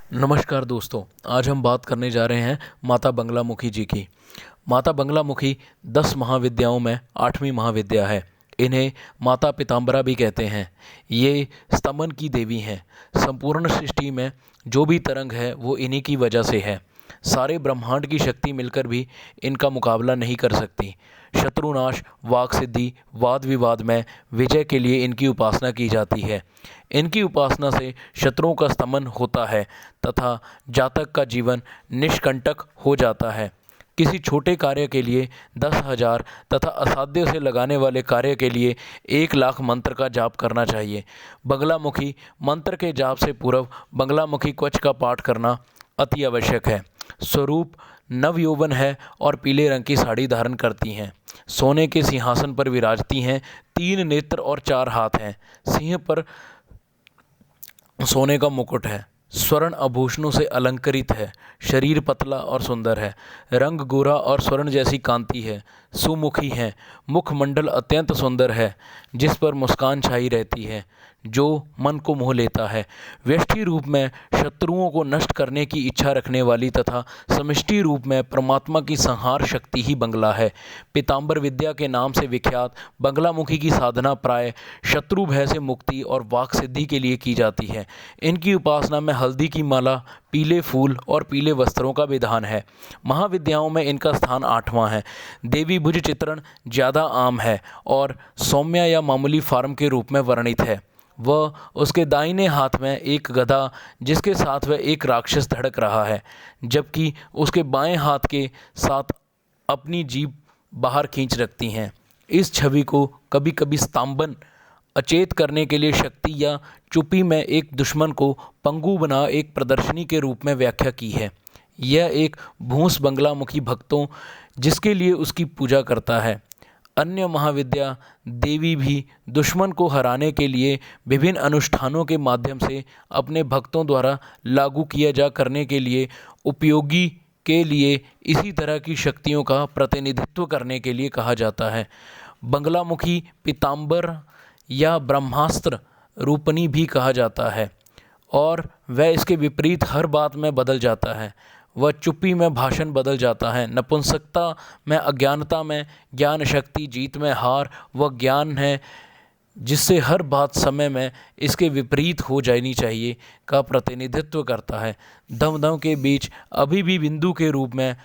नमस्कार दोस्तों, आज हम बात करने जा रहे हैं माता बगलामुखी जी की। माता बगलामुखी 10 महाविद्याओं में 8वीं महाविद्या है। इन्हें माता पीताम्बरा भी कहते हैं। ये स्तमन की देवी हैं। संपूर्ण सृष्टि में जो भी तरंग है वो इन्हीं की वजह से है। सारे ब्रह्मांड की शक्ति मिलकर भी इनका मुकाबला नहीं कर सकती। शत्रुनाश, वाक सिद्धि, वाद विवाद में विजय के लिए इनकी उपासना की जाती है। इनकी उपासना से शत्रुओं का स्तमन होता है तथा जातक का जीवन निष्कंटक हो जाता है। किसी छोटे कार्य के लिए 10,000 तथा असाध्य से लगाने वाले कार्य के लिए 1,00,000 मंत्र का जाप करना चाहिए। बगलामुखी मंत्र के जाप से पूर्व बगलामुखी कवच का पाठ करना अति आवश्यक है। स्वरूप नवयौवन है और पीले रंग की साड़ी धारण करती हैं। सोने के सिंहासन पर विराजती हैं। 3 नेत्र और 4 हाथ हैं। सिंह पर सोने का मुकुट है। स्वर्ण आभूषणों से अलंकृत है। शरीर पतला और सुंदर है। रंग गोरा और स्वर्ण जैसी कांति है। सुमुखी है। मुखमंडल अत्यंत सुंदर है जिस पर मुस्कान छाई रहती है जो मन को मोह लेता है। व्यष्टि रूप में शत्रुओं को नष्ट करने की इच्छा रखने वाली तथा समष्टि रूप में परमात्मा की संहार शक्ति ही बंगला है। पीताम्बर विद्या के नाम से विख्यात बगलामुखी की साधना प्राय शत्रु भय से मुक्ति और वाक सिद्धि के लिए की जाती है। इनकी उपासना में हल्दी की माला, पीले फूल और पीले वस्त्रों का विधान है। महाविद्याओं में इनका स्थान 8वां है। देवी भुज चित्रण ज़्यादा आम है और सौम्या या मामूली फार्म के रूप में वर्णित है। वह उसके दाहिने हाथ में एक गदा जिसके साथ वह एक राक्षस धड़क रहा है, जबकि उसके बाएं हाथ के साथ अपनी जीभ बाहर खींच रखती हैं। इस छवि को कभी कभी स्तंभन अचेत करने के लिए शक्ति या चुप्पी में एक दुश्मन को पंगु बना एक प्रदर्शनी के रूप में व्याख्या की है। यह एक भूस बगलामुखी भक्तों जिसके लिए उसकी पूजा करता है। अन्य महाविद्या देवी भी दुश्मन को हराने के लिए विभिन्न अनुष्ठानों के माध्यम से अपने भक्तों द्वारा लागू किया जा करने के लिए उपयोगी के लिए इसी तरह की शक्तियों का प्रतिनिधित्व करने के लिए कहा जाता है। बगलामुखी पीताम्बर या ब्रह्मास्त्र रूपनी भी कहा जाता है और वह इसके विपरीत हर बात में बदल जाता है। वह चुप्पी में भाषण बदल जाता है। नपुंसकता में अज्ञानता में ज्ञान शक्ति, जीत में हार वह ज्ञान है जिससे हर बात समय में इसके विपरीत हो जानी चाहिए का प्रतिनिधित्व करता है। दम दम के बीच अभी भी बिंदु के रूप में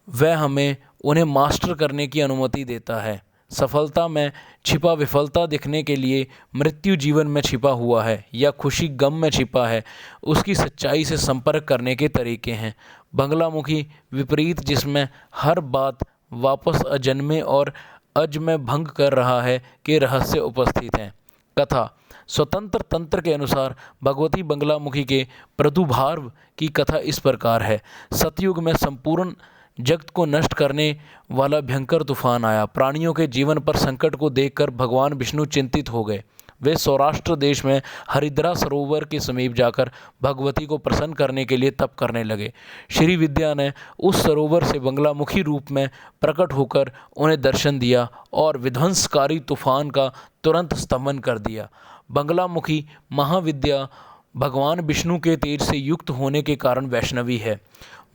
वह हमें उन्हें मास्टर करने की अनुमति देता है। सफलता में छिपा विफलता दिखने के लिए मृत्यु जीवन में छिपा हुआ है या खुशी गम में छिपा है, उसकी सच्चाई से संपर्क करने के तरीके हैं। बगलामुखी विपरीत जिसमें हर बात वापस अजन्मे और अज में भंग कर रहा है के रहस्य उपस्थित हैं। कथा स्वतंत्र तंत्र के अनुसार भगवती बगलामुखी के प्रादुर्भाव की कथा इस प्रकार है। सतयुग में संपूर्ण जगत को नष्ट करने वाला भयंकर तूफान आया। प्राणियों के जीवन पर संकट को देखकर भगवान विष्णु चिंतित हो गए। वे सौराष्ट्र देश में हरिद्रा सरोवर के समीप जाकर भगवती को प्रसन्न करने के लिए तप करने लगे। श्री विद्या ने उस सरोवर से बगलामुखी रूप में प्रकट होकर उन्हें दर्शन दिया और विध्वंसकारी तूफान का तुरंत स्तमन कर दिया। बगलामुखी महाविद्या भगवान विष्णु के तेज से युक्त होने के कारण वैष्णवी है।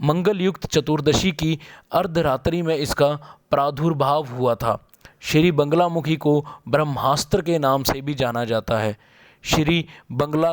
मंगल युक्त चतुर्दशी की अर्धरात्रि में इसका प्रादुर्भाव हुआ था। श्री बगलामुखी को ब्रह्मास्त्र के नाम से भी जाना जाता है। श्री बगला